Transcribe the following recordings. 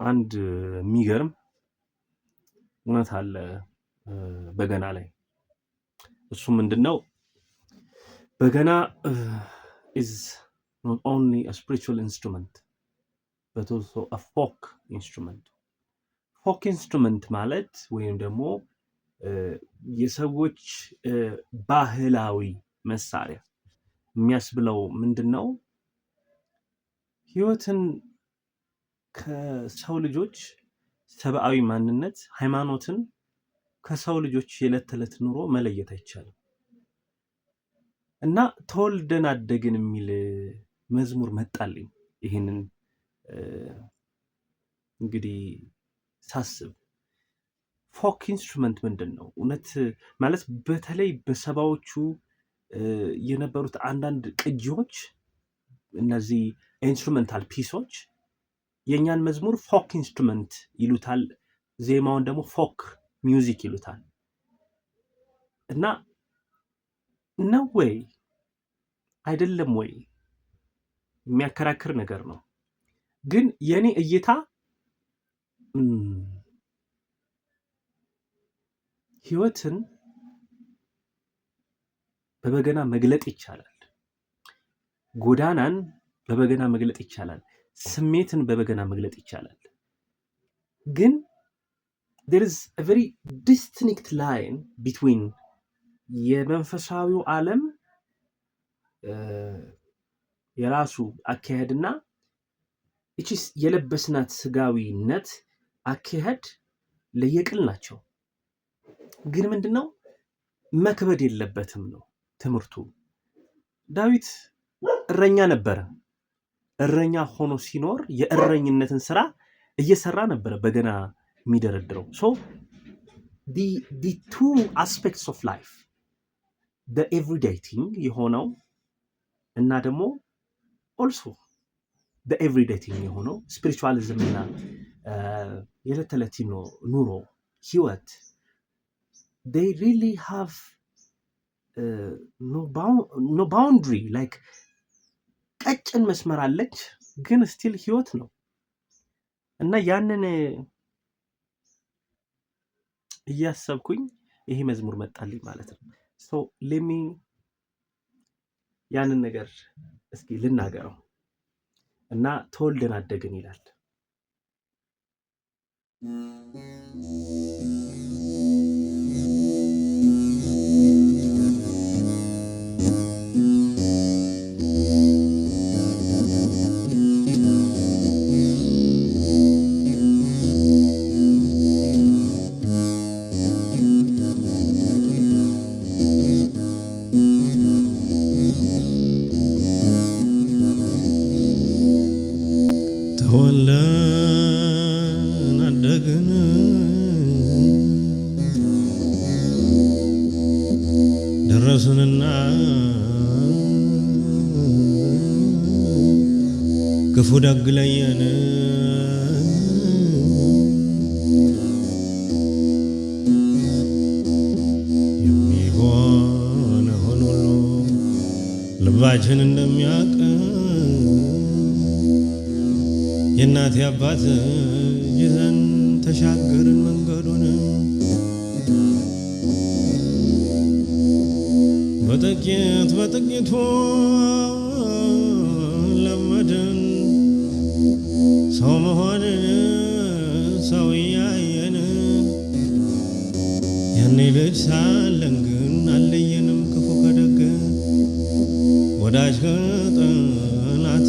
አንድ የሚገርም እውነት አለ በገና ላይ። እሱ ምንድነው? በገና is not only a spiritual instrument but also a folk instrument. folk instrument ማለት ወይም ደግሞ የሰዎች ባህላዊ መሳሪያ የሚያስብለው ምንድነው? ህይወትን ከሰው ልጆች ሰብአዊ ማንነት፣ ሃይማኖትን ከሰው ልጆች የዕለት ተዕለት ኑሮ መለየት አይቻልም እና ተወልደን አደግን የሚል መዝሙር መጣልኝ። ይሄንን እንግዲህ ሳስብ ፎክ ኢንስትሩመንት ምንድነው? እውነት ማለት በተለይ በሰባዎቹ የነበሩት አንዳንድ ቅጂዎች እነዚህ ኢንስትሩሜንታል ፒሶች የኛን መዝሙር ፎክ ኢንስትሩመንት ይሉታል፣ ዜማውን ደግሞ ፎክ ሚውዚክ ይሉታል። እና ነው ወይ አይደለም ወይ የሚያከራክር ነገር ነው። ግን የኔ እይታ ህይወትን በበገና መግለጥ ይቻላል፣ ጎዳናን በበገና መግለጥ ይቻላል፣ ስሜትን በበገና መግለጥ ይቻላል። ግን there is a very distinct line between የመንፈሳዊው ዓለም የራሱ አካሄድና እቺስ የለበስናት ስጋዊነት አካሄድ ለየቅል ናቸው። ግን ምንድነው መክበድ የለበትም ነው ትምህርቱ። ዳዊት እረኛ ነበረ። እረኛ ሆኖ ሲኖር የእረኝነትን ስራ እየሰራ ነበረ በገና የሚደረድረው። so the two aspects of life, the everyday thing የሆነው እና ደግሞ also the everyday thing የሆነው spiritualism እና የዕለት ተዕለት ኑሮ ህይወት they really have no boundary, like ቀጭን መስመር አለች ግን ስቲል ህይወት ነው እና ያንን እያሰብኩኝ ይሄ መዝሙር መጣልኝ ማለት ነው። so let me ያንን ነገር እስኪ ልናገረው እና ተወልደን አደግን ይላል። ተወልደን አደግን ደረስንና ክፉ ደግ ለየን የሚሆነውን ሁሉ ልባችን እንደሚያውቅ የእናት አባት ይዘን ተሻገርን መንገዱን በጥቂቱ ለመድን ሰው መሆንን ሰው እያየን ያኔ ልጅ ሳለን ግን አለየንም ክፉ ከደግ ወዳጅ ከጠላት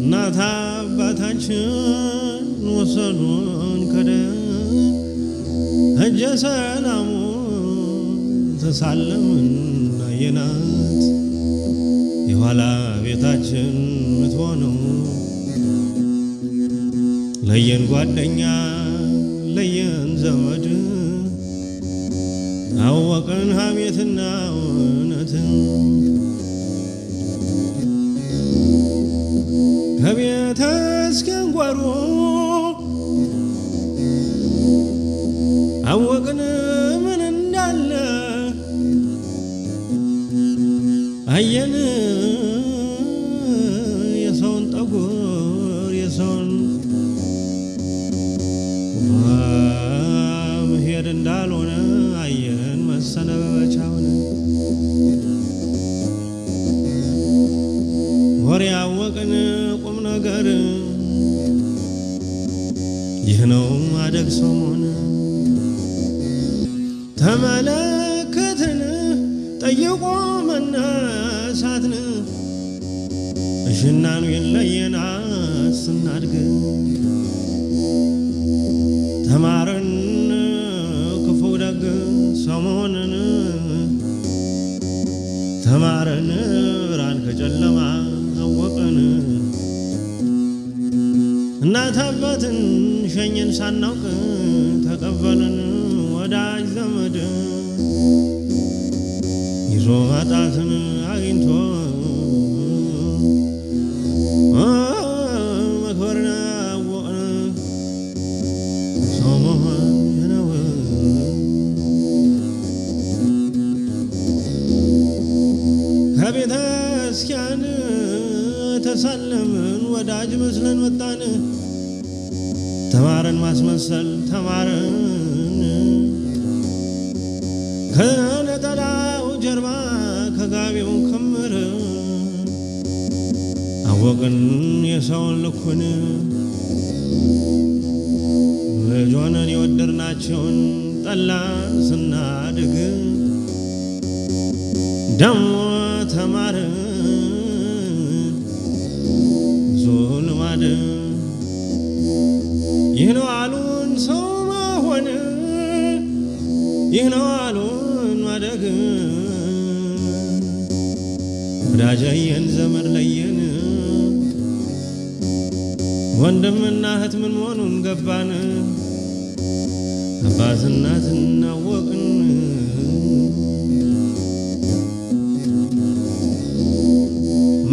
እናት አባታችን ወሰዱን ከደጀ ሰላሙ ተሳለምን አየናት የኋላ ቤታችን ምትሆነው ለየን ጓደኛ ለየን ዘመድ አወቅን ሐሜትና እውነት ከቤተ እስከ ጓሮ አወቅን ምን እንዳለ አየን ሰነበቻውን ወሬ ያወቅን ቁም ነገር ይህ ነው ማደግ ሰሞን ተመለከትን ጠይቆ መነሳትን እሽናኑ የለየና ስናድግ ተማረን ክፉ ደግ ሰሞንን ተማረን ብርሃን ከጨለማ አወቅን እናት አባትን ሸኘን ሳናውቅ ተቀበልን ወዳጅ ዘመድ ይዞ ማጣትን አግኝቶ መክበርን አወቅን ሰው መሆን ነው ከቤተ ክርስቲያን ተሳለምን ወዳጅ መስለን ወጣን ተማረን ማስመሰል ተማረን ከነጠላው ጀርባ ከጋቢው ክምር አወቅን የሰውን ልኩን ልጅ ሆነን የወደድናቸውን ጠላ ስናድግ ደሞ ተማረን ዞልማድ ይህ ነው አሉን ሰው መሆን ይህ ነው አሉን ማደግ ወዳጀየን ዘመድ ለየን ወንድምና እህት ምን መሆኑን ገባን አባት እናትን አወቅን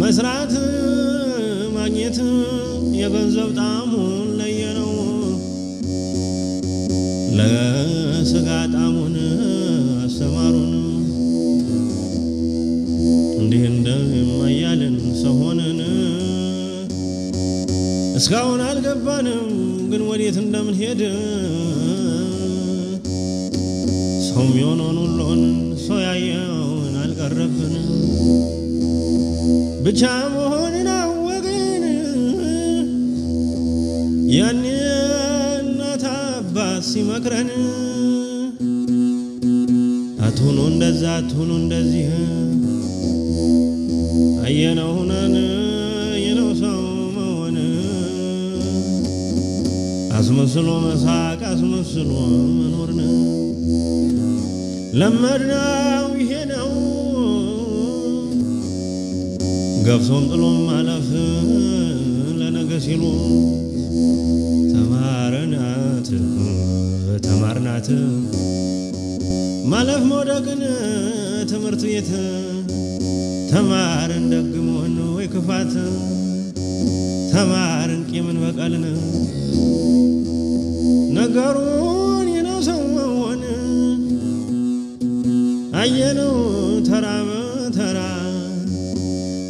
መስራት ማግኘት የገንዘብ ጣሙን ለየነው ለስጋ ጣሙን አስተማሩን እንዲህ እንደማያልን ሰው ሆነን እስካሁን አልገባንም ግን ወዴት እንደምንሄድ ሰው የሚሆነውን ሁሉን ሰው ያየውን አልቀረብን ብቻ መሆንን አወቅን ያኔ እናት አባት ሲመክረን አትሁኑ እንደዛ አትሁኑ እንደዚህ አየነው ሁነን የነው ሰው መሆን አስመስሎ መሳቅ አስመስሎ መኖርን ለመድነው ይሄ ነው ገብቶም ጥሎም ማለፍ ለነገ ሲሉ ተማርናት ተማርናት ማለፍ መውደቅን ትምህርት ቤት ተማርን ደግ መሆን ወይ ክፋት ተማርን ቂምን በቀልን ነገሩን የነው ሰው መሆን አየነው ተራ በተራ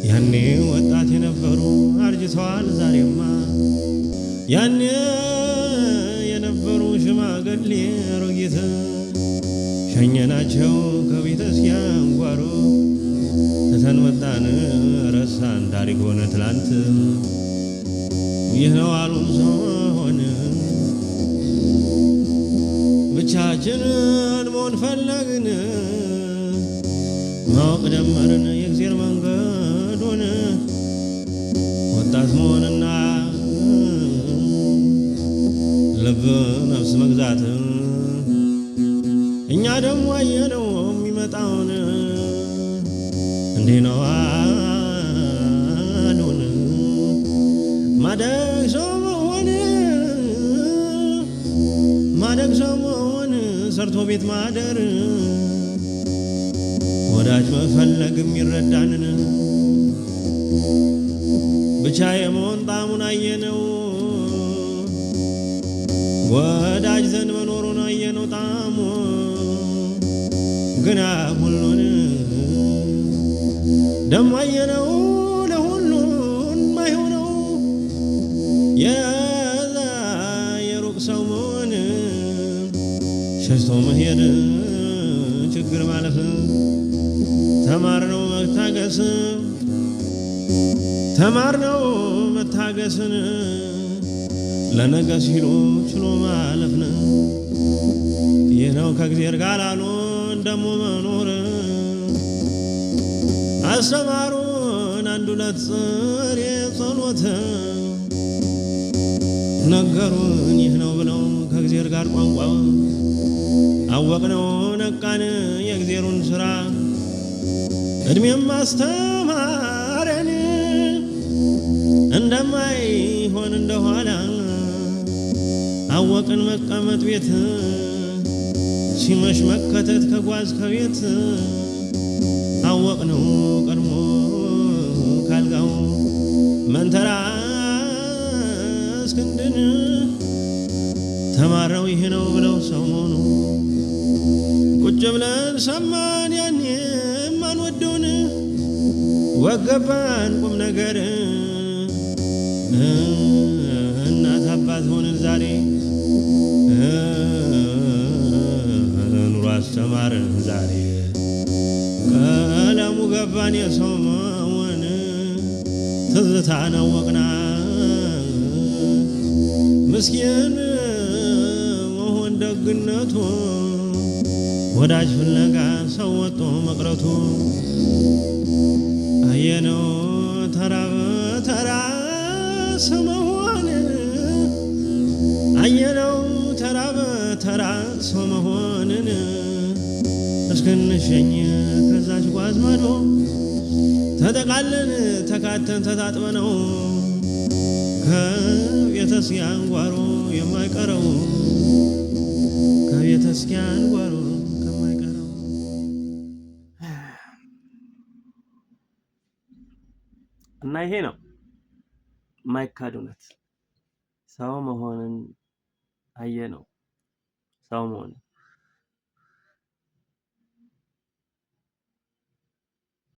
ያኔ ወጣት የነበሩ አርጅተዋል ዛሬማ ያኔ የነበሩ ሽማግሌ አሮጊት ሸኘናቸው ከቤተ ክርስቲያን ጓሮ ትተን መጣን ረሳን ታሪክ ሆነ ትላንት ይህ ነው አሉን ሰው ሆነ ብቻችንን መሆን ፈለግን ማወቅ ደመርን የእግዚአብሔር መንገዱን ወጣት መሆንና ልብ ነፍስ መግዛት እኛ ደግሞ አየነው የሚመጣውን እንዲህ ነው አሉን ማደግ ሰው መሆን ማደግ ሰው መሆን ሰርቶ ቤት ማደር ወዳጅ መፈለግ የሚረዳንን ብቻ የመሆን ጣሙን አየነው ወዳጅ ዘንድ መኖሩን አየነው ጣሙ ግና ሁሉን ደሞ አየነው ለሁሉን ማይሆነው የሩቅ ሰው መሆን ሸሽቶ መሄድ ችግር ማለፍ ተማርነው መታገስ ተማርነው መታገስን ለነገ ሲሉ ችሎ ማለፍን ይህ ነው ከእግዚአብሔር ጋር አሉን ደሞ መኖር አስተማሩን አንድ ሁለት ጽሬ ጸሎት ነገሩን ይህ ነው ብለው ከእግዚአብሔር ጋር ቋንቋ አወቅነው ነቃን የእግዚአብሔርን ሥራ እድሜም አስተማረን እንደማይሆን እንደኋላ አወቅን መቀመጥ ቤት ሲመሽ መከተት ከጓዝ ከቤት አወቅነው ቀድሞ ካልጋው መንተራስ ክንድን ተማረው ይሄ ነው ብለው ሰሞኑ ቁጭ ብለን ሰማን ያኔ ማንወደውን ወገባን ቁም ነገር እናት አባት ሆንን ዛሬ ኑሮ አስተማርን ዛሬ ቀለሙ ገባን የሰው መሆን ትዝታ ናወቅና ምስኪን መሆን ደግነቱ ወዳጅ ፍለጋ ሰው ወጦ መቅረቱ አየነው ተራ በተራ ሰው መሆን አየነው ተራ በተራ ሰው መሆንን እስክንሸኝ ከዛች ጓዝ ማዶ ተጠቃለን ተካተን ተታጥበነው ከቤተክርስቲያን ጓሮ የማይቀረው ከቤተክርስቲያን ጓሮ ከማይቀረው እና ይሄ ነው ማይካድ እውነት። ሰው መሆንን አየነው ሰው መሆንን